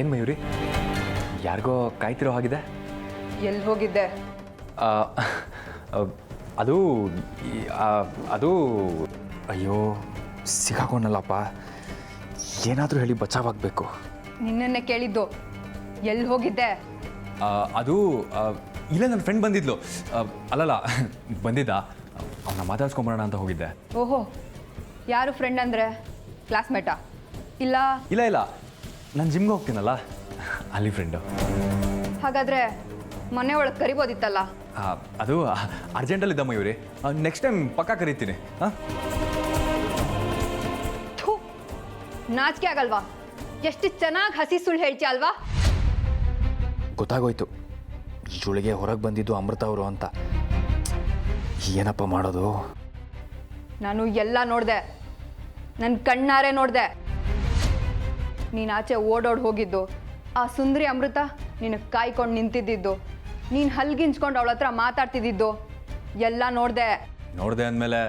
ಏನು ಮಯೂರಿ ಯಾರಿಗೋ ಕಾಯ್ತಿರೋ ಹಾಗಿದೆ? ಎಲ್ಲಿ ಹೋಗಿದ್ದೆ? ಆ, ಅದು ಅದು ಅಯ್ಯೋ ಸಿಗಾಕೊಂಡಲ್ಲಪ್ಪ, ಏನಾದರೂ ಹೇಳಿ ಬಚಾವಾಗಬೇಕು. ನಿನ್ನನ್ನೇ ಕೇಳಿದ್ದು, ಎಲ್ಲಿ ಹೋಗಿದ್ದೆ? ಅದು ಇಲ್ಲ, ನನ್ನ ಫ್ರೆಂಡ್ ಬಂದಿದ್ಲು. ಅಲ್ಲಲ್ಲ ಬಂದಿದ್ದ, ಅವನ್ನ ಮಾತಾಡ್ಸ್ಕೊಂಬರೋಣ ಅಂತ ಹೋಗಿದ್ದೆ. ಓಹೋ, ಯಾರು ಫ್ರೆಂಡ್ ಅಂದರೆ ಕ್ಲಾಸ್ಮೇಟಾ? ಇಲ್ಲ ಇಲ್ಲ ಇಲ್ಲ, ನಾನು ಜಿಮ್ಗೆ ಹೋಗ್ತೀನಲ್ಲ ಅಲ್ಲಿ ಫ್ರೆಂಡು. ಹಾಗಾದರೆ ಮನೆ ಒಳಗೆ ಕರಿಬೋದಿತ್ತಲ್ಲ? ಅದು ಅರ್ಜೆಂಟಲ್ಲಿದ್ದ ಮಯೂರಿ, ನೆಕ್ಸ್ಟ್ ಟೈಮ್ ಪಕ್ಕ ಕರಿತೀನಿ. ಹಾಂ, ಥೂ, ನಾಚಿಕೆ ಆಗಲ್ವಾ? ಎಷ್ಟು ಚೆನ್ನಾಗಿ ಹಸಿ ಸುಳ್ಳು ಹೇಳ್ತೀಯ ಅಲ್ವಾ? ಗೊತ್ತಾಗೋಯ್ತು ಜುಳಿಗೆ ಹೊರಗೆ ಬಂದಿದ್ದು ಅಮೃತ ಅವರು ಅಂತ. ಏನಪ್ಪ ಮಾಡೋದು? ನಾನು ಎಲ್ಲ ನೋಡಿದೆ, ನನ್ನ ಕಣ್ಣಾರೆ ನೋಡಿದೆ. ನೀನು ಆಚೆ ಓಡೋಡಿ ಹೋಗಿದ್ದು, ಆ ಸುಂದರಿ ಅಮೃತ ನಿನಗೆ ಕಾಯ್ಕೊಂಡು ನಿಂತಿದ್ದಿದ್ದು, ನೀನು ಹಲ್ಗಿಂಚ್ಕೊಂಡು ಅವಳ ಹತ್ರ ಮಾತಾಡ್ತಿದ್ದಿದ್ದು ಎಲ್ಲ ನೋಡಿದೆ. ನೋಡಿದೆ ಅಂದಮೇಲೆ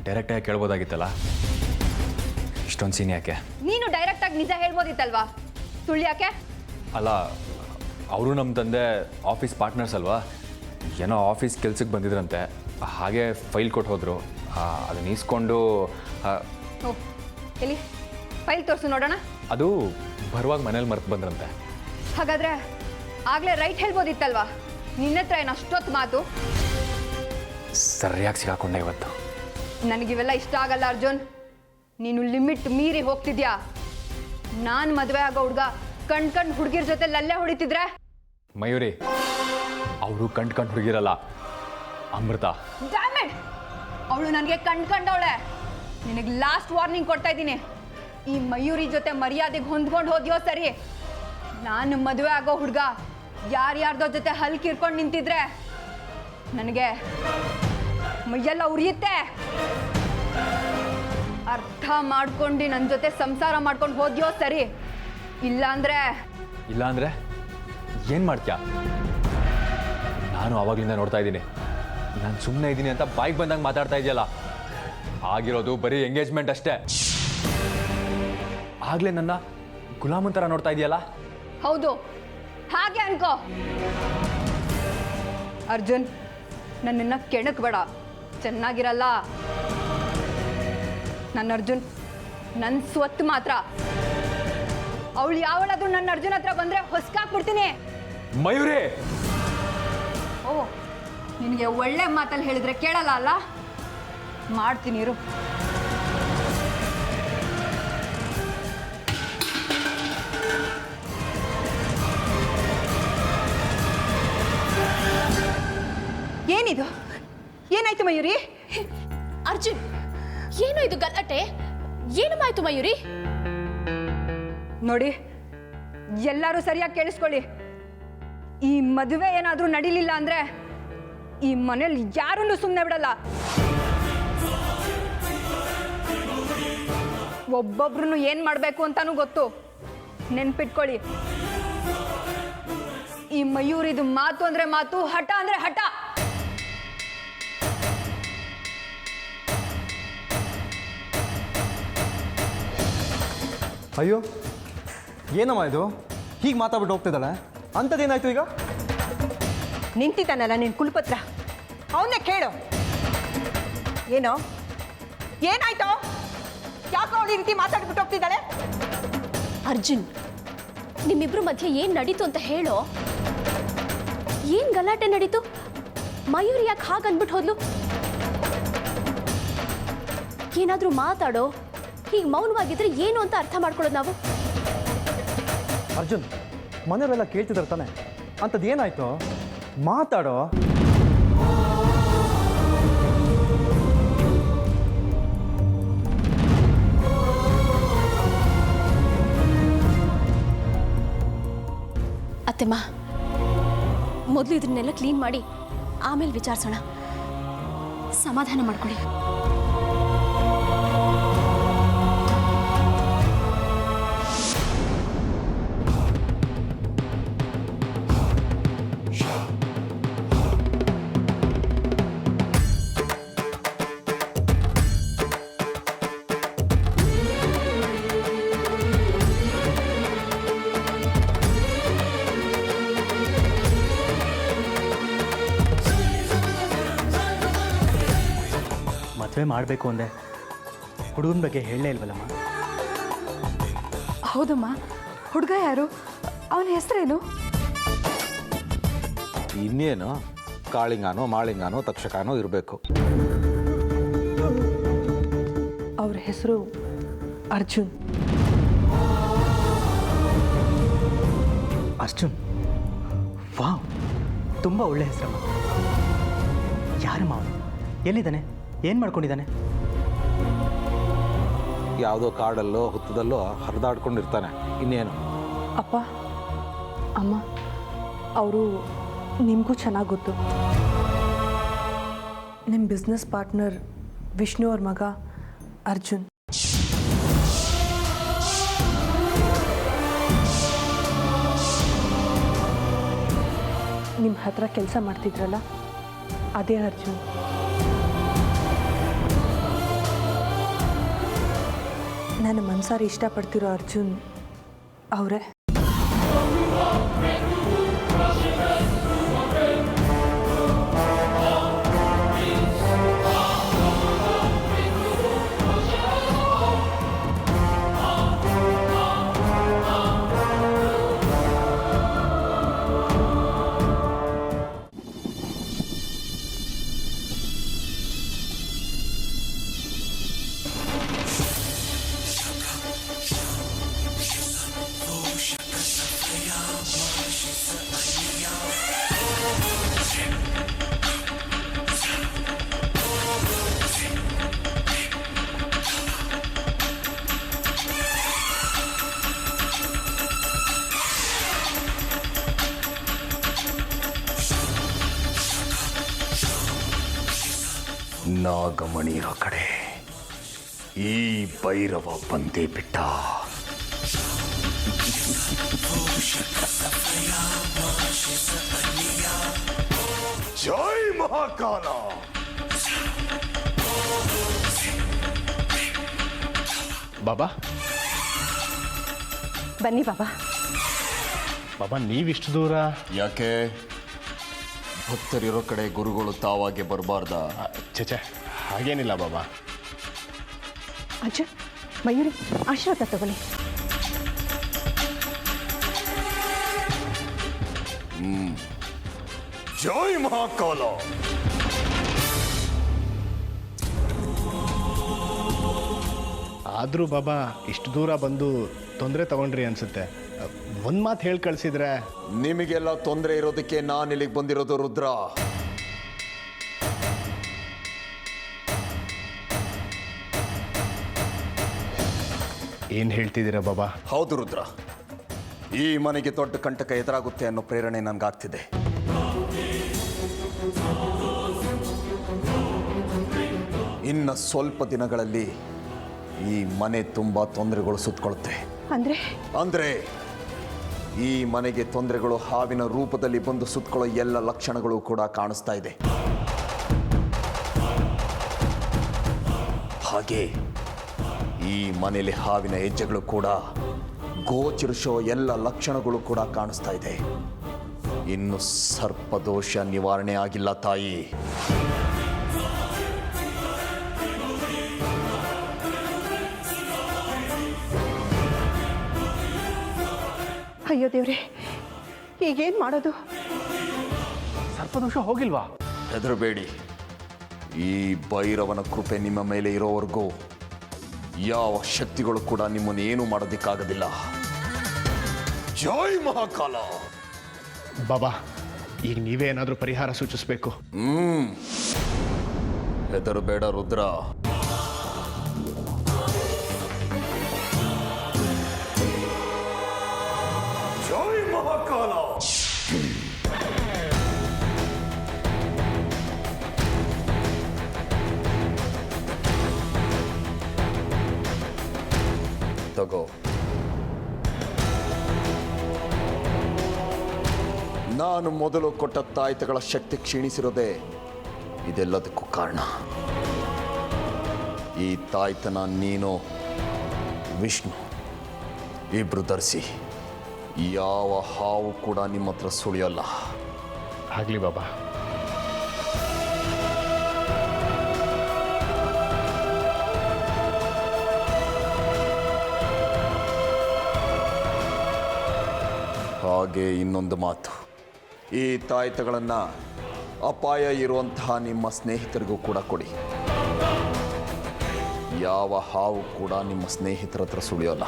ಡೈರೆಕ್ಟಾಗಿ ಕೇಳ್ಬೋದಾಗಿತ್ತಲ್ಲ, ಇಷ್ಟೊಂದು ಸೀನ್ ಯಾಕೆ? ನೀನು ಡೈರೆಕ್ಟಾಗಿ ನಿಜ ಹೇಳ್ಬೋದಿತ್ತಲ್ವಾ, ಸುಳ್ಳು ಯಾಕೆ? ಅಲ್ಲ, ಅವರು ನಮ್ಮ ತಂದೆ ಆಫೀಸ್ ಪಾರ್ಟ್ನರ್ಸ್ ಅಲ್ವಾ, ಏನೋ ಆಫೀಸ್ ಕೆಲ್ಸಕ್ಕೆ ಬಂದಿದ್ರಂತೆ, ಹಾಗೆ ಫೈಲ್ ಕೊಟ್ಟು ಹೋದರು. ಅದನ್ನ ಈಸ್ಕೊಂಡು ಓ, ಎಲ್ಲಿ ಫೈಲ್ ತೋರಿಸು ನೋಡೋಣ. ಅದು ಬರುವಾಗ ಮನೇಲಿ ಮರ್ತು ಬಂದ್ರಂತೆ. ಹಾಗಾದರೆ ಆಗಲೇ ರೈಟ್ ಹೇಳ್ಬೋದಿತ್ತಲ್ವಾ? ನಿನ್ನ ಹತ್ರ ಏನು ಅಷ್ಟೊತ್ತು ಮಾತು? ಸರಿಯಾಗಿ ಸಿಗಾಕೊಂಡೆ ಇವತ್ತು. ನನಗಿವೆಲ್ಲ ಇಷ್ಟ ಆಗಲ್ಲ ಅರ್ಜುನ್. ನೀನು ಲಿಮಿಟ್ ಮೀರಿ ಹೋಗ್ತಿದ್ಯಾ. ನಾನು ಮದುವೆ ಆಗೋ ಹುಡುಗ ಕಣ್ ಹುಡುಗಿರ ಜೊತೆ ಲಲ್ಲೆ ಹೊಡಿತಿದ್ರೆ? ಮಯೂರಿ, ಅವರು ಕಂಡು ಹುಡುಗಿರಲ್ಲ, ಅಮೃತ. ಡ್ಯಾಮೇಡ್, ಅವಳು ನನಗೆ ಕಂಡವಳೆ. ನಿನಗೆ ಲಾಸ್ಟ್ ವಾರ್ನಿಂಗ್ ಕೊಡ್ತಾ ಇದ್ದೀನಿ. ಈ ಮಯೂರಿ ಜೊತೆ ಮರ್ಯಾದೆಗೆ ಹೊಂದ್ಕೊಂಡು ಹೋದ್ಯೋ ಸರಿ, ನಾನು ಮದುವೆ ಆಗೋ ಹುಡುಗ ಯಾರ್ಯಾರ್ದೋ ಜೊತೆ ಹಲ್ಕಿರ್ಕೊಂಡು ನಿಂತಿದ್ರೆ ನನಗೆ ಮೈಯೆಲ್ಲ ಉರಿಯುತ್ತೆ. ಅರ್ಥ ಮಾಡ್ಕೊಂಡು ನನ್ನ ಜೊತೆ ಸಂಸಾರ ಮಾಡ್ಕೊಂಡು ಹೋದ್ಯೋ ಸರಿ, ಇಲ್ಲಾಂದ್ರೆ ಏನು ಮಾಡ್ತೀಯಾ? ನಾನು ಆವಾಗಲಿಂದ ನೋಡ್ತಾ ಇದ್ದೀನಿ, ನಾನು ಸುಮ್ಮನೆ ಇದ್ದೀನಿ ಅಂತ ಬಾಯಿಗೆ ಬಂದಂಗೆ ಮಾತಾಡ್ತಾ ಇದೆಯಲ್ಲ. ಆಗಿರೋದು ಬರೀ ಎಂಗೇಜ್ಮೆಂಟ್ ಅಷ್ಟೇ. ಆಗಲೇ ನನ್ನ ಗುಲಾಮನ್ ಥರ ನೋಡ್ತಾ ಇದೆಯಲ್ಲ. ಹೌದು, ಹಾಗೆ ಅನ್ಕೋ. ಅರ್ಜುನ್, ನನ್ನನ್ನು ಕೆಣಕ್ಬೇಡ, ಚೆನ್ನಾಗಿರಲ್ಲ. ನನ್ನ ಅರ್ಜುನ್ ನನ್ನ ಸ್ವತ್ತು ಮಾತ್ರ. ಅವಳು ಯಾವಳಾದ್ರೂ ನನ್ನ ಅರ್ಜುನ್ ಹತ್ರ ಬಂದ್ರೆ ಹೊಸ್ಕಾಕ್ಬಿಡ್ತೀನಿ. ಮಯೂರಿ, ಓ, ನಿನಗೆ ಒಳ್ಳೆ ಮಾತಲ್ಲಿ ಹೇಳಿದ್ರೆ ಕೇಳಲ್ಲ ಅಲ್ಲ? ಮಾಡ್ತೀನಿ ಇರು. ಏನಿದು? ಏನಾಯ್ತು ಮಯೂರಿ? ಅರ್ಜುನ್, ಏನು ಇದು ಗಲಾಟೆ? ಏನಮ್ಮಾಯ್ತು ಮಯೂರಿ? ನೋಡಿ, ಎಲ್ಲರೂ ಸರಿಯಾಗಿ ಕೇಳಿಸ್ಕೊಳ್ಳಿ. ಈ ಮದುವೆ ಏನಾದರೂ ನಡೀಲಿಲ್ಲ ಅಂದ್ರೆ ಈ ಮನೇಲಿ ಯಾರನ್ನೂ ಸುಮ್ಮನೆ ಬಿಡಲ್ಲ. ಒಬ್ಬೊಬ್ರು ಏನು ಮಾಡಬೇಕು ಅಂತಾನೂ ಗೊತ್ತು. ನೆನ್ಪಿಟ್ಕೊಳ್ಳಿ, ಈ ಮಯೂರಿದು ಮಾತು ಅಂದ್ರೆ ಮಾತು, ಹಠ ಅಂದ್ರೆ ಹಠ. ಅಯ್ಯೋ, ಏನಮ್ಮ ಇದು ಹೀಗೆ ಮಾತಾಡ್ಬಿಟ್ಟು ಹೋಗ್ತಿದ್ದಾಳೆ? ಅಂಥದ್ದೇನಾಯ್ತು ಈಗ? ನಿಂತಿದ್ದಾನಲ್ಲ ನಿನ್ನ ಕುಲಪತ್ರ, ಅವನ್ನೇ ಕೇಳು. ಏನೋ ಏನಾಯ್ತು? ಯಾಕೋ ಅವಳು ಈ ರೀತಿ ಮಾತಾಡ್ಬಿಟ್ಟು ಹೋಗ್ತಿದ್ದಾಳೆ? ಅರ್ಜುನ್, ನಿಮ್ಮಿಬ್ರು ಮಧ್ಯೆ ಏನು ನಡೀತು ಅಂತ ಹೇಳೋ. ಏನು ಗಲಾಟೆ ನಡೀತು? ಮಯೂರಿ ಯಾಕೆ ಹಾಗೆ ಅಂದ್ಬಿಟ್ಟು ಹೋದ್ಲು? ಏನಾದರೂ ಮಾತಾಡೋ. ಹೀಗೆ ಮೌನವಾಗಿದ್ರೆ ಏನು ಅಂತ ಅರ್ಥ ಮಾಡ್ಕೊಳ್ಳೋದು ನಾವು. ಅರ್ಜುನ್, ಮನೆಯವರೆಲ್ಲ ಕೇಳ್ತಿದ್ದಾರೆ ತಾನೆ, ಅಂಥದ್ದು ಏನಾಯ್ತು? ಮಾತಾಡೋ. ಅತ್ತೆಮ್ಮ, ಮೊದಲು ಇದನ್ನೆಲ್ಲ ಕ್ಲೀನ್ ಮಾಡಿ ಆಮೇಲೆ ವಿಚಾರಿಸೋಣ. ಸಮಾಧಾನ ಮಾಡ್ಕೊಳ್ಳಿ. ಮದುವೆ ಮಾಡಬೇಕು ಅಂದೆ ಹುಡುಗನ ಬಗ್ಗೆ ಹೇಳಲೇ ಇಲ್ವಲ್ಲಮ್ಮ. ಹೌದಮ್ಮ, ಹುಡುಗ ಯಾರು? ಅವನ ಹೆಸರೇನು? ಇನ್ನೇನು ಕಾಳಿಂಗಾನೋ ಮಾಳಿಂಗಾನೋ ತಕ್ಷಕಾನೋ ಇರಬೇಕು. ಅವ್ರ ಹೆಸರು ಅರ್ಜುನ್. ಅರ್ಜುನ್, ವಾವ್, ತುಂಬ ಒಳ್ಳೆ ಹೆಸರಮ್ಮ. ಯಾರಮ್ಮ ಅವನು? ಎಲ್ಲಿದ್ದಾನೆ? ಏನು ಮಾಡ್ಕೊಂಡಿದ್ದಾನೆ? ಯಾವುದೋ ಕಾಡಲ್ಲೋ ಹುತ್ತದಲ್ಲೋ ಹರಿದಾಡ್ಕೊಂಡಿರ್ತಾನೆ. ಇನ್ನೇನು? ಅಪ್ಪ ಅಮ್ಮ, ಅವರು ನಿಮಗೂ ಚೆನ್ನಾಗಿ ಗೊತ್ತು. ನಿಮ್ಮ ಬಿಸ್ನೆಸ್ ಪಾರ್ಟ್ನರ್ ವಿಷ್ಣು ಅವ್ರ ಮಗ ಅರ್ಜುನ್. ನಿಮ್ಮ ಹತ್ರ ಕೆಲಸ ಮಾಡ್ತಿದ್ರಲ್ಲ, ಅದೇ ಅರ್ಜುನ್. ನನ್ನ ಮನಸಾರಿ ಇಷ್ಟಪಡ್ತಿರೋ ಅರ್ಜುನ್ ಅವರೇ. ನಾಗಮಣಿ ಇರೋ ಕಡೆ ಈ ಭೈರವ ಬಂದೇ ಬಿಟ್ಟ. ಜೈ ಮಹಾಕಾಲ. ಬಾಬಾ, ಬನ್ನಿ ಬಾಬಾ. ಬಾಬಾ, ನೀವಿಷ್ಟು ದೂರ ಯಾಕೆ? ಭಕ್ತರಿರೋ ಕಡೆ ಗುರುಗಳು ತಾವಾಗೆ ಬರಬಾರ್ದ? ಚಚೆ, ಹಾಗೇನಿಲ್ಲ ಬಾಬಾ. ಅಜ್ಜ, ಮಯೂರಿ ಆಶೀರ್ವಾದ ತಗೊಳ್ಳಿ. ಜೈ ಮಹಾಕಾಲ. ಆದರೂ ಬಾಬಾ, ಇಷ್ಟು ದೂರ ಬಂದು ತೊಂದರೆ ತಗೊಂಡ್ರಿ ಅನ್ಸುತ್ತೆ. ಒಂದು ಮಾತು ಹೇಳಿ ಕಳಿಸಿದ್ರೆ. ನಿಮಗೆಲ್ಲ ತೊಂದರೆ ಇರೋದಕ್ಕೆ ನಾನು ಇಲ್ಲಿಗೆ ಬಂದಿರೋದು ರುದ್ರ. ಏನು ಹೇಳ್ತಿದ್ದೀರಾ ಬಾಬಾ? ಹೌದು ರುದ್ರ, ಈ ಮನೆಗೆ ದೊಡ್ಡ ಕಂಟಕ ಎದುರಾಗುತ್ತೆ ಅನ್ನೋ ಪ್ರೇರಣೆ ನನಗಾಗ್ತಿದೆ. ಇನ್ನು ಸ್ವಲ್ಪ ದಿನಗಳಲ್ಲಿ ಈ ಮನೆ ತುಂಬ ತೊಂದರೆಗಳು ಸುತ್ತಕೊಳ್ಳುತ್ತೆ. ಅಂದ್ರೆ ಈ ಮನೆಗೆ ತೊಂದರೆಗಳು ಹಾವಿನ ರೂಪದಲ್ಲಿ ಬಂದು ಸುತ್ತಕೊಳ್ಳೋ ಎಲ್ಲ ಲಕ್ಷಣಗಳು ಕೂಡ ಕಾಣಿಸ್ತಾ ಇದೆ. ಹಾಗೆ ಈ ಮನೆಯಲ್ಲಿ ಹಾವಿನ ಹೆಜ್ಜೆಗಳು ಕೂಡ ಗೋಚರಿಸೋ ಎಲ್ಲ ಲಕ್ಷಣಗಳು ಕೂಡ ಕಾಣಿಸ್ತಾ ಇದೆ. ಇನ್ನು ಸರ್ಪದೋಷ ನಿವಾರಣೆ ಆಗಿಲ್ಲ ತಾಯಿ. ಅಯ್ಯೋ ದೇವ್ರೆ, ಈಗೇನು ಮಾಡೋದು? ಸರ್ಪದೋಷ ಹೋಗಿಲ್ವಾ? ಹೆದರಬೇಡಿ, ಈ ಭೈರವನ ಕೃಪೆ ನಿಮ್ಮ ಮೇಲೆ ಇರೋವರೆಗೂ ಯಾವ ಶಕ್ತಿಗಳು ಕೂಡ ನಿಮ್ಮನ್ನು ಏನೂ ಮಾಡೋದಕ್ಕಾಗೋದಿಲ್ಲ. ಜೈ ಮಹಾಕಾಲ. ಬಾಬಾ, ಈಗ ನೀವೇ ಏನಾದರೂ ಪರಿಹಾರ ಸೂಚಿಸಬೇಕು. ಹೆದರಬೇಡ ರುದ್ರ. ಜೈ ಮಹಾಕಾಲ. ತಗೋ. ನಾನು ಮೊದಲು ಕೊಟ್ಟ ತಾಯ್ತಗಳ ಶಕ್ತಿ ಕ್ಷೀಣಿಸಿರೋದೇ ಇದೆಲ್ಲದಕ್ಕೂ ಕಾರಣ. ಈ ತಾಯ್ತನ ನೀನು ವಿಷ್ಣು ಇಬ್ರು ಧರಿಸಿ ಯಾವ ಹಾವು ಕೂಡ ನಿಮ್ಮ ಹತ್ರ ಸುಳಿಯಲ್ಲ. ಆಗಲಿ ಬಾಬಾ. ಹಾಗೆ ಇನ್ನೊಂದು ಮಾತು, ಈ ತಾಯ್ತಗಳನ್ನು ಅಪಾಯ ಇರುವಂತಹ ನಿಮ್ಮ ಸ್ನೇಹಿತರಿಗೂ ಕೂಡ ಕೊಡಿ. ಯಾವ ಹಾವು ಕೂಡ ನಿಮ್ಮ ಸ್ನೇಹಿತರ ಹತ್ರ ಸುಳಿಯೋಲ್ಲ.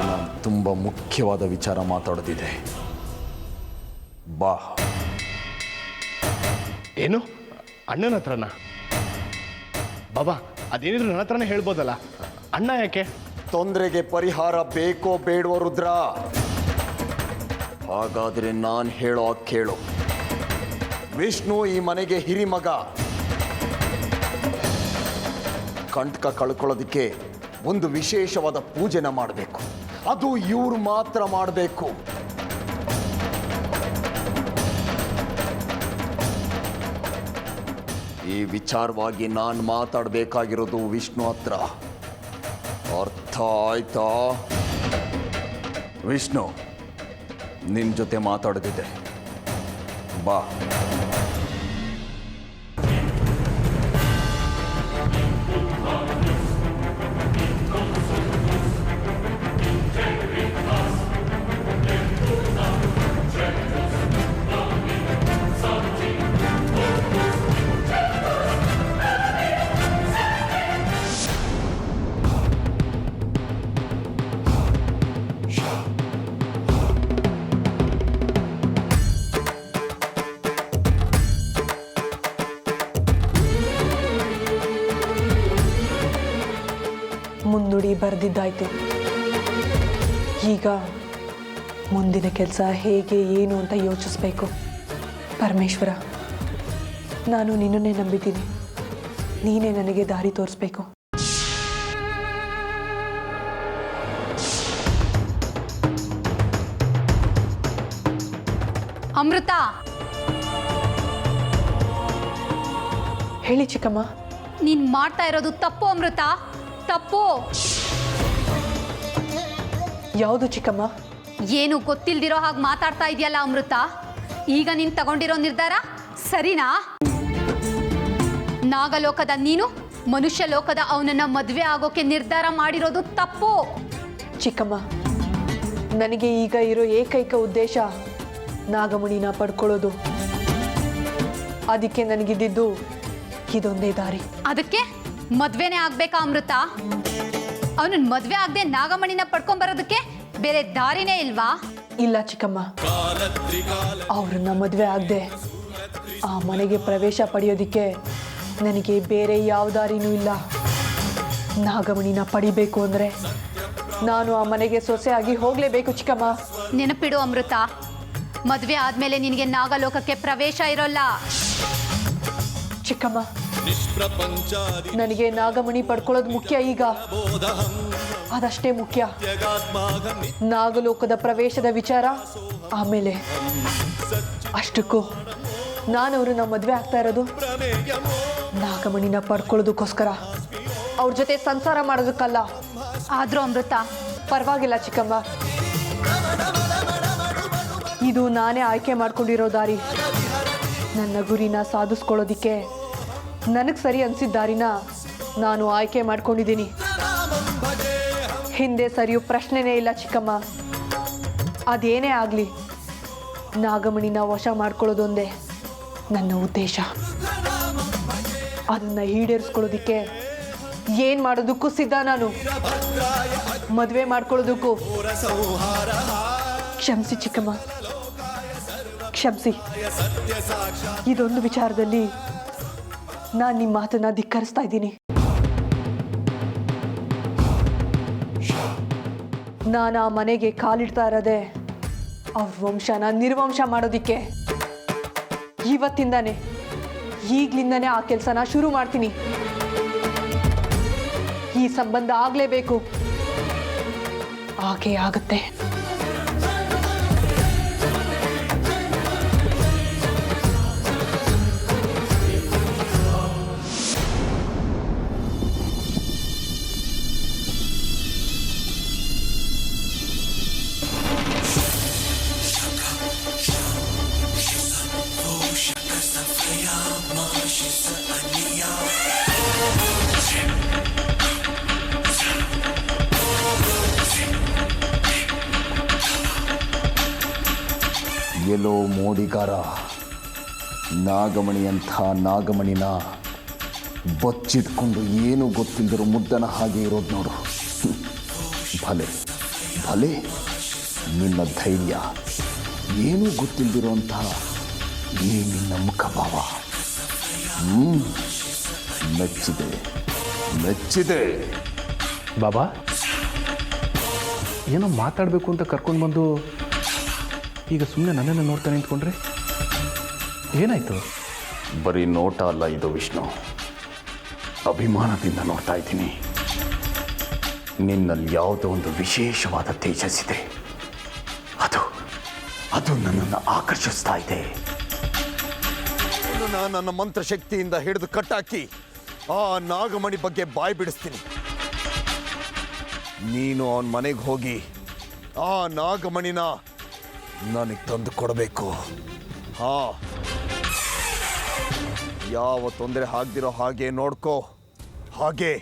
ನಾನು ತುಂಬ ಮುಖ್ಯವಾದ ವಿಚಾರ ಮಾತಾಡೋದಿದೆ. ಬಾ. ಏನು ಅಣ್ಣನ ಹತ್ರನ? ಬಾಬಾ ಅದೇನಿದ್ರು ನನ್ನ ಹತ್ರನೇ ಹೇಳ್ಬೋದಲ್ಲ, ಅಣ್ಣ ಯಾಕೆ? ತೊಂದರೆಗೆ ಪರಿಹಾರ ಬೇಕೋ ಬೇಡವೋ ರುದ್ರ? ಹಾಗಾದ್ರೆ ನಾನು ಹೇಳೋ ಕೇಳು. ವಿಷ್ಣು ಈ ಮನೆಗೆ ಹಿರಿಮಗ. ಕಂಟಕ ಕಳ್ಕೊಳ್ಳೋದಕ್ಕೆ ಒಂದು ವಿಶೇಷವಾದ ಪೂಜೆನ ಮಾಡಬೇಕು. ಅದು ಇವ್ರು ಮಾತ್ರ ಮಾಡಬೇಕು. ಈ ವಿಚಾರವಾಗಿ ನಾನು ಮಾತಾಡಬೇಕಾಗಿರೋದು ವಿಷ್ಣು ಹತ್ರ. ಅರ್ಥ ಆಯ್ತಾ? ವಿಷ್ಣು, ನಿನ್ನ ಜೊತೆ ಮಾತಾಡೋದಿದೆ, ಬಾ. ಮುನ್ನುಡಿ ಬರೆದಿದ್ದಾಯ್ತು. ಈಗ ಮುಂದಿನ ಕೆಲಸ ಹೇಗೆ ಏನು ಅಂತ ಯೋಚಿಸ್ಬೇಕು. ಪರಮೇಶ್ವರ, ನಾನು ನಿನ್ನನ್ನೇ ನಂಬಿದ್ದೀನಿ. ನೀನೇ ನನಗೆ ದಾರಿ ತೋರಿಸ್ಬೇಕು. ಅಮೃತ, ಹೇಳಿ ಚಿಕ್ಕಮ್ಮ. ನೀನ್ ಮಾಡ್ತಾ ಇರೋದು ತಪ್ಪು ಅಮೃತ, ತಪ್ಪು. ಯಾವುದು ಚಿಕ್ಕಮ್ಮ? ಏನು ಗೊತ್ತಿಲ್ದಿರೋ ಹಾಗೆ ಮಾತಾಡ್ತಾ ಇದೆಯಲ್ಲ ಅಮೃತ. ಈಗ ನೀನು ತಗೊಂಡಿರೋ ನಿರ್ಧಾರ ಸರಿನಾ? ನಾಗಲೋಕದ ನೀನು ಮನುಷ್ಯ ಲೋಕದ ಅವನನ್ನ ಮದುವೆ ಆಗೋಕೆ ನಿರ್ಧಾರ ಮಾಡಿರೋದು ತಪ್ಪು. ಚಿಕ್ಕಮ್ಮ, ನನಗೆ ಈಗ ಇರೋ ಏಕೈಕ ಉದ್ದೇಶ ನಾಗಮಣಿನ ಪಡ್ಕೊಳ್ಳೋದು. ಅದಕ್ಕೆ ನನಗಿದ್ದಿದ್ದು ಇದೊಂದೇ ದಾರಿ. ಅದಕ್ಕೆ ಮದ್ವೆನೇ ಆಗ್ಬೇಕಾ ಅಮೃತ? ಅವನನ್ನ ಮದ್ವೆ ಆಗದೆ ನಾಗಮಣಿನ ಪಡ್ಕೊಂಬರೋದಕ್ಕೆ ಬೇರೆ ದಾರಿನೇ ಇಲ್ವಾ? ಇಲ್ಲ ಚಿಕ್ಕಮ್ಮ, ಅವ್ರನ್ನ ಮದುವೆ ಆಗದೆ ಆ ಮನೆಗೆ ಪ್ರವೇಶ ಪಡೆಯೋದಿಕ್ಕೆ ನನಗೆ ಬೇರೆ ಯಾವ ದಾರಿನೂ ಇಲ್ಲ. ನಾಗಮಣಿನ ಪಡಿಬೇಕು ಅಂದರೆ ನಾನು ಆ ಮನೆಗೆ ಸೊಸೆಯಾಗಿ ಹೋಗಲೇಬೇಕು ಚಿಕ್ಕಮ್ಮ. ನೆನಪಿಡು ಅಮೃತ, ಮದ್ವೆ ಆದ್ಮೇಲೆ ನಿನಗೆ ನಾಗಲೋಕಕ್ಕೆ ಪ್ರವೇಶ ಇರೋಲ್ಲ. ಚಿಕ್ಕಮ್ಮ, ನನಗೆ ನಾಗಮಣಿ ಪಡ್ಕೊಳ್ಳೋದು ಮುಖ್ಯ. ಈಗ ಅದಷ್ಟೇ ಮುಖ್ಯ. ನಾಗಲೋಕದ ಪ್ರವೇಶದ ವಿಚಾರ ಆಮೇಲೆ. ಅಷ್ಟಕ್ಕೂ ನಾನು ಅವ್ರನ್ನ ಮದುವೆ ಆಗ್ತಾ ಇರೋದು ನಾಗಮಣಿನ ಪಡ್ಕೊಳ್ಳೋದಕ್ಕೋಸ್ಕರ, ಅವ್ರ ಜೊತೆ ಸಂಸಾರ ಮಾಡೋದಕ್ಕಲ್ಲ. ಆದ್ರೂ ಅಮೃತ, ಪರವಾಗಿಲ್ಲ ಚಿಕ್ಕಮ್ಮ, ಇದು ನಾನೇ ಆಯ್ಕೆ ಮಾಡ್ಕೊಂಡಿರೋ ದಾರಿ. ನನ್ನ ಗುರಿನ ಸಾಧಿಸ್ಕೊಳ್ಳೋದಿಕ್ಕೆ ನನಗೆ ಸರಿ ಅನಿಸಿದ ದಾರಿನ ನಾನು ಆಯ್ಕೆ ಮಾಡ್ಕೊಂಡಿದ್ದೀನಿ. ಹಿಂದೆ ಸರಿಯೋ ಪ್ರಶ್ನೆನೇ ಇಲ್ಲ ಚಿಕ್ಕಮ್ಮ. ಅದೇನೇ ಆಗಲಿ, ನಾಗಮಣಿನ ವಶ ಮಾಡ್ಕೊಳ್ಳೋದೊಂದೇ ನನ್ನ ಉದ್ದೇಶ. ಅದನ್ನು ಈಡೇರಿಸ್ಕೊಳ್ಳೋದಿಕ್ಕೆ ಏನು ಮಾಡೋದಕ್ಕೂ ಸಿದ್ಧ ನಾನು. ಮದುವೆ ಮಾಡ್ಕೊಳ್ಳೋದಕ್ಕೂ. ಕ್ಷಮಿಸಿ ಚಿಕ್ಕಮ್ಮ, ಕ್ಷಮಿಸಿ. ಇದೊಂದು ವಿಚಾರದಲ್ಲಿ ನಾನು ನಿಮ್ಮ ಮಾತನ್ನ ಧಿಕ್ಕರಿಸ್ತಾ ಇದ್ದೀನಿ. ನಾನು ಆ ಮನೆಗೆ ಕಾಲಿಡ್ತಾ ಇರೋದೆ ಅವ್ರ ವಂಶನ ನಿರ್ವಂಶ ಮಾಡೋದಿಕ್ಕೆ. ಇವತ್ತಿಂದಾನೆ, ಈಗ್ಲಿಂದಾನೆ ಆ ಕೆಲಸನ ಶುರು ಮಾಡ್ತೀನಿ. ಈ ಸಂಬಂಧ ಆಗಲೇಬೇಕು. ಹಾಗೇ ಆಗುತ್ತೆ. ಎಲ್ಲೋ ಮೋಡಿಗಾರ ನಾಗಮಣಿಯಂಥ ನಾಗಮಣಿನ ಬಚ್ಚಿಟ್ಕೊಂಡು ಏನು ಗೊತ್ತಿಲ್ಲದಿರೋ ಮುದ್ದನ ಹಾಗೆ ಇರೋದು ನೋಡು. ಭಲೆ ಭಲೆ ನಿನ್ನ ಧೈರ್ಯ, ಏನೂ ಗೊತ್ತಿಲ್ಲದಿರೋಂತಹ ಈ ನಿನ್ನ ಮುಖಭಾವ. ಮೆಚ್ಚಿದೆ ಮೆಚ್ಚಿದೆ. ಬಾಬಾ, ಏನೋ ಮಾತಾಡಬೇಕು ಅಂತ ಕರ್ಕೊಂಡು ಬಂದು ಈಗ ಸುಮ್ಮನೆ ನನ್ನನ್ನು ನೋಡ್ತಾ ನಿಂತ್ಕೊಂಡ್ರೆ ಏನಾಯಿತು? ಬರೀ ನೋಟ ಅಲ್ಲ ಇದು ವಿಷ್ಣು, ಅಭಿಮಾನದಿಂದ ನೋಡ್ತಾ ಇದ್ದೀನಿ. ನಿನ್ನಲ್ಲಿ ಯಾವುದೋ ಒಂದು ವಿಶೇಷವಾದ ತೇಜಸ್ಸಿದೆ. ಅದು ನನ್ನನ್ನು ಆಕರ್ಷಿಸ್ತಾ ಇದೆ. ನನ್ನ ಮಂತ್ರಶಕ್ತಿಯಿಂದ ಹಿಡಿದು ಕಟ್ಟಾಕಿ ಆ ನಾಗಮಣಿ ಬಗ್ಗೆ ಬಾಯಿ ಬಿಡಿಸ್ತೀನಿ. ನೀನು ಅವನ ಮನೆಗೆ ಹೋಗಿ ಆ ನಾಗಮಣಿನ ನನಗೆ ತಂದು ಕೊಡಬೇಕು. ಯಾವ ತೊಂದರೆ ಆಗದಿರೋ ಹಾಗೆ ನೋಡ್ಕೋ. ಹಾಗೆ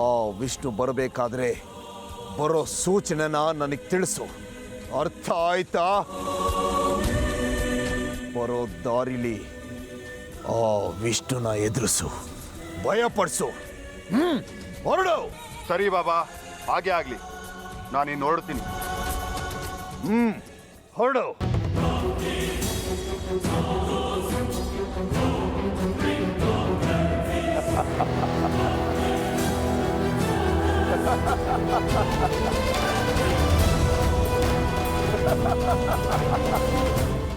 ಆ ವಿಷ್ಣು ಬರಬೇಕಾದ್ರೆ ಬರೋ ಸೂಚನೆನ ನನಗೆ ತಿಳಿಸು. ಅರ್ಥ ಆಯ್ತಾ? ಬರೋ ದಾರಿಲಿ ಆ ವಿಷ್ಣುನ ಎದುರಿಸು, ಭಯಪಡಿಸು. ಹೊರಡು. ಸರಿ ಬಾಬಾ, ಹಾಗೆ ಆಗಲಿ. ನಾನಿನ್ನು ಹೊರಡ್ತೀನಿ. ಹೊರಡು.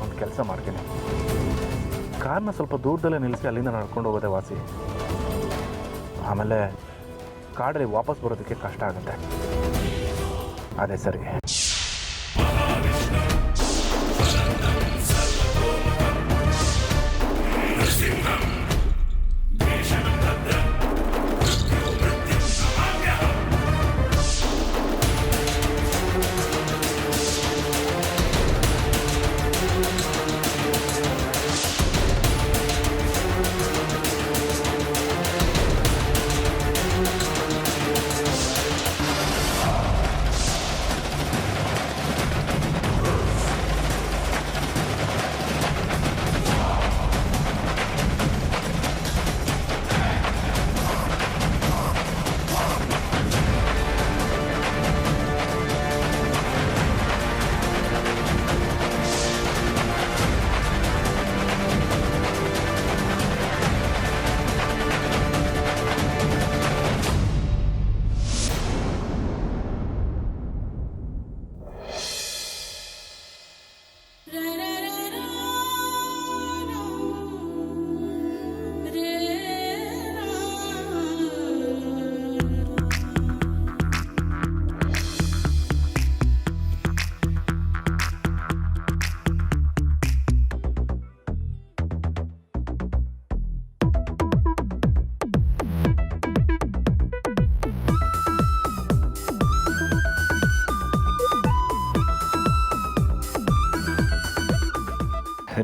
ಒಂದು ಕೆಲಸ ಮಾಡ್ತೀನಿ, ಕಾರ್ನ ಸ್ವಲ್ಪ ದೂರದಲ್ಲೇ ನಿಲ್ಲಿಸಿ ಅಲ್ಲಿಂದ ನಡ್ಕೊಂಡು ಹೋಗೋದೇ ವಾಸಿ. ಆಮೇಲೆ ಕಾಡಲ್ಲಿ ವಾಪಸ್ ಬರೋದಕ್ಕೆ ಕಷ್ಟ ಆಗುತ್ತೆ. ಅದೇ ಸರಿ.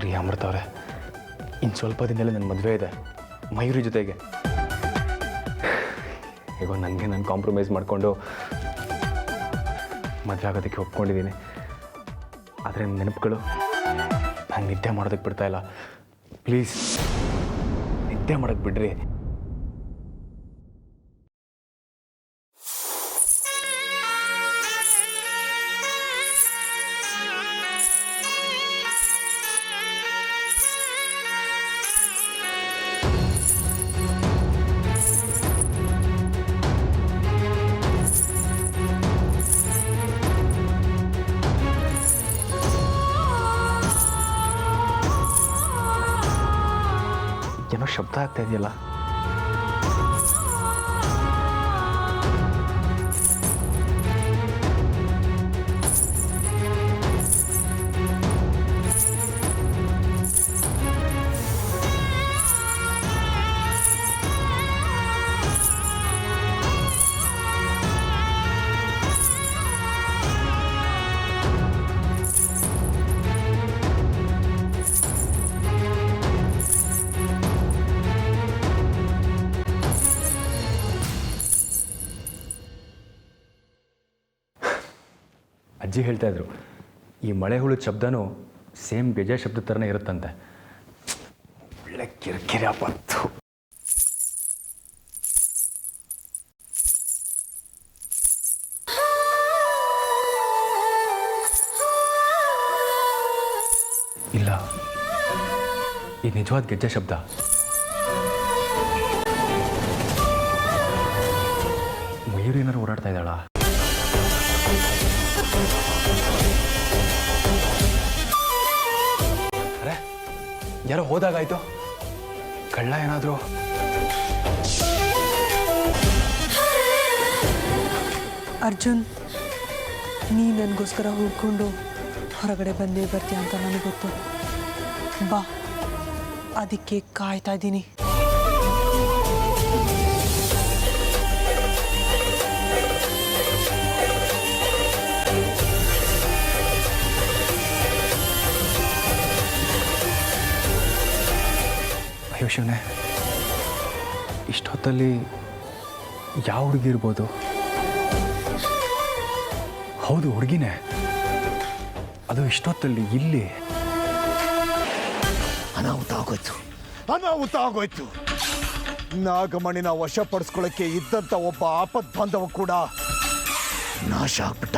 ರೀ ಅಮೃತ ಅವರೇ, ಇನ್ನು ಸ್ವಲ್ಪ ದಿನದಲ್ಲೇ ನನ್ನ ಮದುವೆ ಇದೆ ಮಯೂರಿ ಜೊತೆಗೆ. ಈಗ ನನಗೆ ನಾನು ಕಾಂಪ್ರಮೈಸ್ ಮಾಡಿಕೊಂಡು ಮದುವೆ ಆಗೋದಕ್ಕೆ ಒಪ್ಕೊಂಡಿದ್ದೀನಿ. ಆದರೆ ನೆನಪುಗಳು ನಂಗೆ ನಿದ್ದೆ ಮಾಡೋದಕ್ಕೆ ಬಿಡ್ತಾಯಿಲ್ಲ. ಪ್ಲೀಸ್ ನಿದ್ದೆ ಮಾಡೋಕ್ಕೆ ಬಿಡ್ರಿ. ಏನೋ ಶಬ್ದ ಆಗ್ತಾ ಇದೆಯಲ್ಲ. ಅಜ್ಜಿ ಹೇಳ್ತಾಯಿದ್ರು, ಈ ಮಳೆ ಹುಳು ಶಬ್ದನೂ ಸೇಮ್ ಗೆಜೆ ಶಬ್ದ ಥರನೇ ಇರುತ್ತಂತೆ. ಒಳ್ಳೆ ಕಿರಿಕಿರಿ ಬಂತು. ಇಲ್ಲ, ಇದು ನಿಜವಾದ ಗೆಜ್ಜೆ ಶಬ್ದ. ಮಯೂರಿ ಏನಾರು ಓಡಾಡ್ತಾ ಇದ್ದಾಳ? ಅರೆ, ಯಾರೋ ಹೋದಾಗಾಯ್ತು. ಕಳ್ಳ ಏನಾದ್ರು? ಅರ್ಜುನ್, ನೀ ನನಗೋಸ್ಕರ ಹುಡ್ಕೊಂಡು ಹೊರಗಡೆ ಬಂದೇ ಬರ್ತೀಯ ಅಂತ ನನಗೆ ಗೊತ್ತು. ಬಾ, ಅದಕ್ಕೆ ಕಾಯ್ತಾ ಇದ್ದೀನಿ. ಅಯ್ಯೋ ಶಿವನೇ, ಇಷ್ಟೊತ್ತಲ್ಲಿ ಯಾವ ಹುಡುಗಿ ಇರ್ಬೋದು? ಹೌದು, ಹುಡುಗಿನೇ. ಅದು ಇಷ್ಟೊತ್ತಲ್ಲಿ ಇಲ್ಲಿ. ಅನಾಹುತ ಆಗೋಯ್ತು. ನಾಗಮಣಿನ ವಶಪಡಿಸ್ಕೊಳ್ಳೋಕ್ಕೆ ಇದ್ದಂಥ ಒಬ್ಬ ಆಪತ್ ಬಾಂಧವ ಕೂಡ ನಾಶ ಆಗ್ಬಿಟ್ಟ.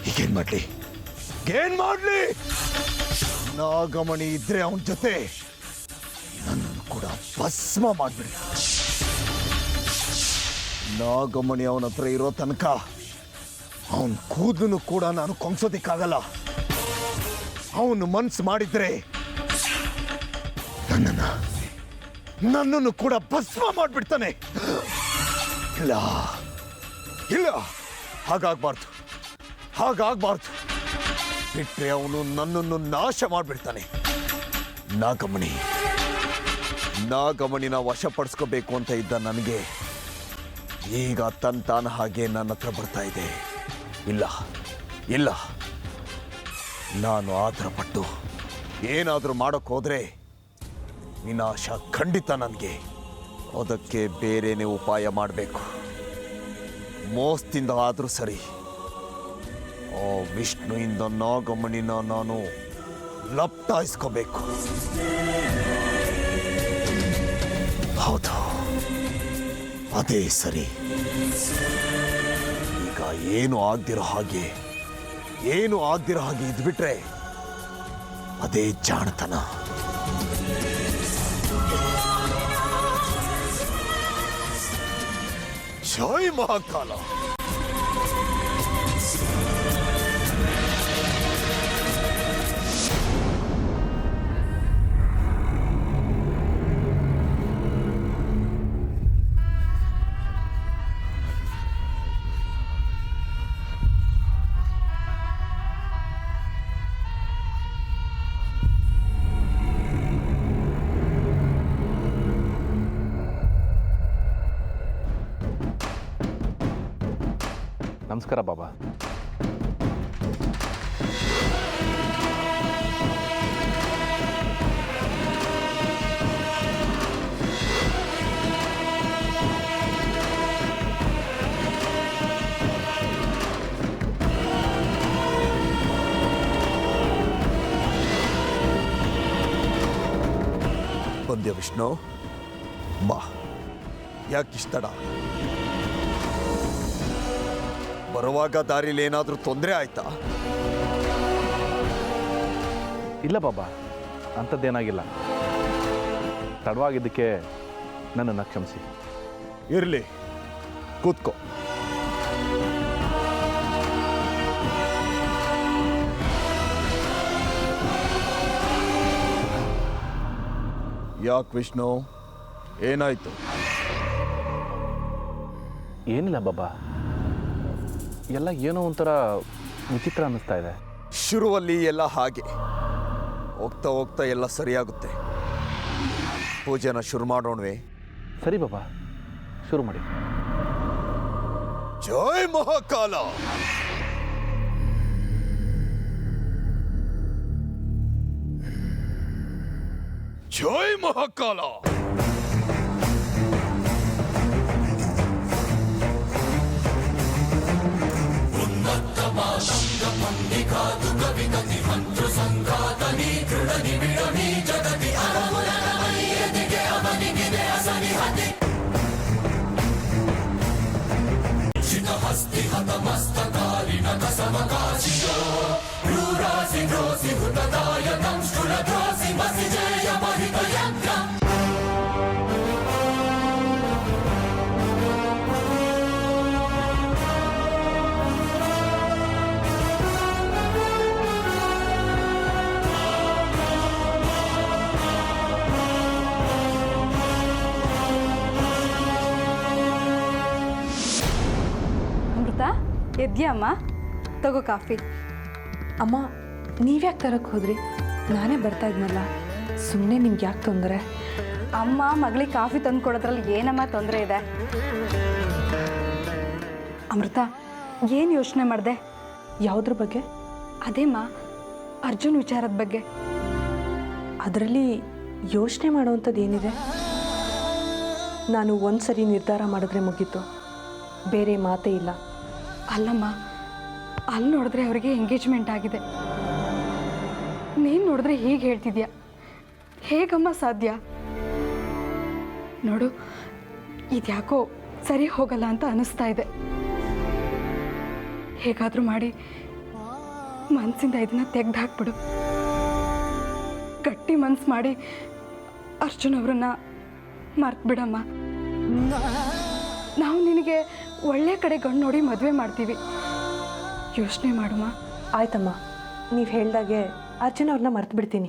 ಈಗೇನ್ ಮಾಡ್ಲಿ? ನಾಗಮಣಿ ಇದ್ರೆ ಅವನ ಜೊತೆ ನನ್ನನ್ನು ಕೂಡ ಭಸ್ಮ ಮಾಡ್ಬಿಡಿ. ನಾಗಮಣಿ ಅವನ ಹತ್ರ ಇರೋ ತನಕ ಅವನ ಕೂದಲು ಕೂಡ ನಾನು ಕೊಂಗ್ಸೋದಿಕ್ಕಾಗಲ್ಲ. ಅವನು ಮನ್ಸು ಮಾಡಿದ್ರೆ ನನ್ನನ್ನು ಕೂಡ ಭಸ್ಮ ಮಾಡ್ಬಿಡ್ತಾನೆ. ಇಲ್ಲ, ಹಾಗಾಗ್ಬಾರ್ದು. ಬಿಟ್ರೆ ಅವನು ನನ್ನನ್ನು ನಾಶ ಮಾಡ್ಬಿಡ್ತಾನೆ. ನಾಗಮಣಿನ ವಶಪಡಿಸ್ಕೋಬೇಕು ಅಂತ ಇದ್ದ ನನಗೆ ಈಗ ತಾನ ಹಾಗೆ ನನ್ನ ಹತ್ರ ಬರ್ತಾ ಇದೆ. ಇಲ್ಲ, ನಾನು ಆತರ ಪಟ್ಟು ಏನಾದರೂ ಮಾಡೋಕ್ಕೆ ಹೋದ್ರೆ ವಿನಾಶ ಖಂಡಿತ ನನಗೆ. ಅದಕ್ಕೆ ಬೇರೆನೇ ಉಪಾಯ ಮಾಡಬೇಕು. ಮೋಸದಿಂದ ಆದರೂ ಸರಿ ಆ ವಿಷ್ಣುವಿಂದ ನಾಗಮಣಿನ ನಾನು ಲಪ್ಟಾಯಿಸ್ಕೋಬೇಕು. ಹೌದು, ಅದೇ ಸರಿ. ಈಗ ಏನು ಆಗ್ದಿರೋ ಹಾಗೆ ಇದ್ಬಿಟ್ರೆ ಅದೇ ಜಾಣತನ. ಜೈ ಮಹಾಕಾಲ. ನಮಸ್ಕಾರ ಬಾಬಾ. ಬಂದ್ಯ ವಿಷ್ಣು? ಬಾ. ಯಾಕಿಷ್ಟಡ? ಬರುವಾಗ ದಾರಿಲಿ ಏನಾದರೂ ತೊಂದರೆ ಆಯ್ತಾ? ಇಲ್ಲ ಬಾಬಾ, ಅಂಥದ್ದೇನಾಗಿಲ್ಲ. ತಡವಾಗಿದ್ದಕ್ಕೆ ನನ್ನನ್ನು ಕ್ಷಮಿಸಿ. ಇರಲಿ, ಕೂತ್ಕೋ. ಯಾಕೆ ವಿಷ್ಣು, ಏನಾಯ್ತು? ಏನಿಲ್ಲ ಬಾಬಾ, ಎಲ್ಲ ಏನೋ ಒಂಥರ ವಿಚಿತ್ರ ಅನ್ನಿಸ್ತಾ ಇದೆ. ಶುರುವಲ್ಲಿ ಎಲ್ಲ ಹಾಗೆ, ಹೋಗ್ತಾ ಹೋಗ್ತಾ ಎಲ್ಲ ಸರಿಯಾಗುತ್ತೆ. ಪೂಜೆನ ಶುರು ಮಾಡೋಣವೇ? ಸರಿ ಬಾಬಾ, ಶುರು ಮಾಡಿ. ಜೈ ಮಹಾಕಾಲ. ಜೈ ಮಹಾಕಾಲ. ಉನ್ನತಮ ಸಂಗ ಪಂಡಿಕಾದು ಕವಿ ಕತಿ ಮಂತ್ರ ಸಂಘಾತ ಅಮೃತ ಎದ್ಯಾ ಅಮ್ಮ? ತಗೋ ಕಾಫಿ. ಅಮ್ಮ ನೀವ್ಯಾಕೆ ತರಕ್ಕೆ ಹೋದ್ರಿ? ನಾನೇ ಬರ್ತಾ ಇದ್ನಲ್ಲ, ಸುಮ್ಮನೆ ನಿಮ್ಗೆ ಯಾಕೆ ತೊಂದರೆ? ಅಮ್ಮ ಮಗಳಿಗೆ ಕಾಫಿ ತಂದು ಕೊಡೋದ್ರಲ್ಲಿ ಏನಮ್ಮ ತೊಂದರೆ ಇದೆ? ಅಮೃತ ಏನು ಯೋಚನೆ ಮಾಡಿದೆ? ಯಾವುದ್ರ ಬಗ್ಗೆ? ಅದೇಮ್ಮ ಅರ್ಜುನ್ ವಿಚಾರದ ಬಗ್ಗೆ. ಅದರಲ್ಲಿ ಯೋಚನೆ ಮಾಡೋವಂಥದ್ದು ಏನಿದೆ? ನಾನು ಒಂದು ಸರಿ ನಿರ್ಧಾರ ಮಾಡಿದ್ರೆ ಮುಗೀತು, ಬೇರೆ ಮಾತೇ ಇಲ್ಲ. ಅಲ್ಲಮ್ಮ, ಅಲ್ಲಿ ನೋಡಿದ್ರೆ ಅವರಿಗೆ ಎಂಗೇಜ್ಮೆಂಟ್ ಆಗಿದೆ. ನೀನು ನೋಡಿದ್ರೆ ಹೀಗೆ ಹೇಳ್ತಿದ್ಯಾ, ಹೇಗಮ್ಮ ಸಾಧ್ಯ? ನೋಡು, ಇದ್ಯಾಕೋ ಸರಿ ಹೋಗಲ್ಲ ಅಂತ ಅನಿಸ್ತಾ ಇದೆ. ಹೇಗಾದರೂ ಮಾಡಿ ಮನಸ್ಸಿಂದ ಇದನ್ನ ತೆಗೆದು ಹಾಕ್ಬಿಡು. ಗಟ್ಟಿ ಮನ್ಸು ಮಾಡಿ ಅರ್ಜುನ್ ಅವರನ್ನ ಮರ್ತು ಬಿಡಮ್ಮ. ನಾವು ನಿನಗೆ ಒಳ್ಳೆ ಕಡೆ ಗಂಡು ನೋಡಿ ಮದುವೆ ಮಾಡ್ತೀವಿ. ಯೋಚನೆ ಮಾಡುಮ್ಮ. ಆಯ್ತಮ್ಮ, ನೀವು ಹೇಳ್ದಾಗೆ ಅರ್ಜುನ್ ಅವ್ರನ್ನ ಮರ್ತು ಬಿಡ್ತೀನಿ.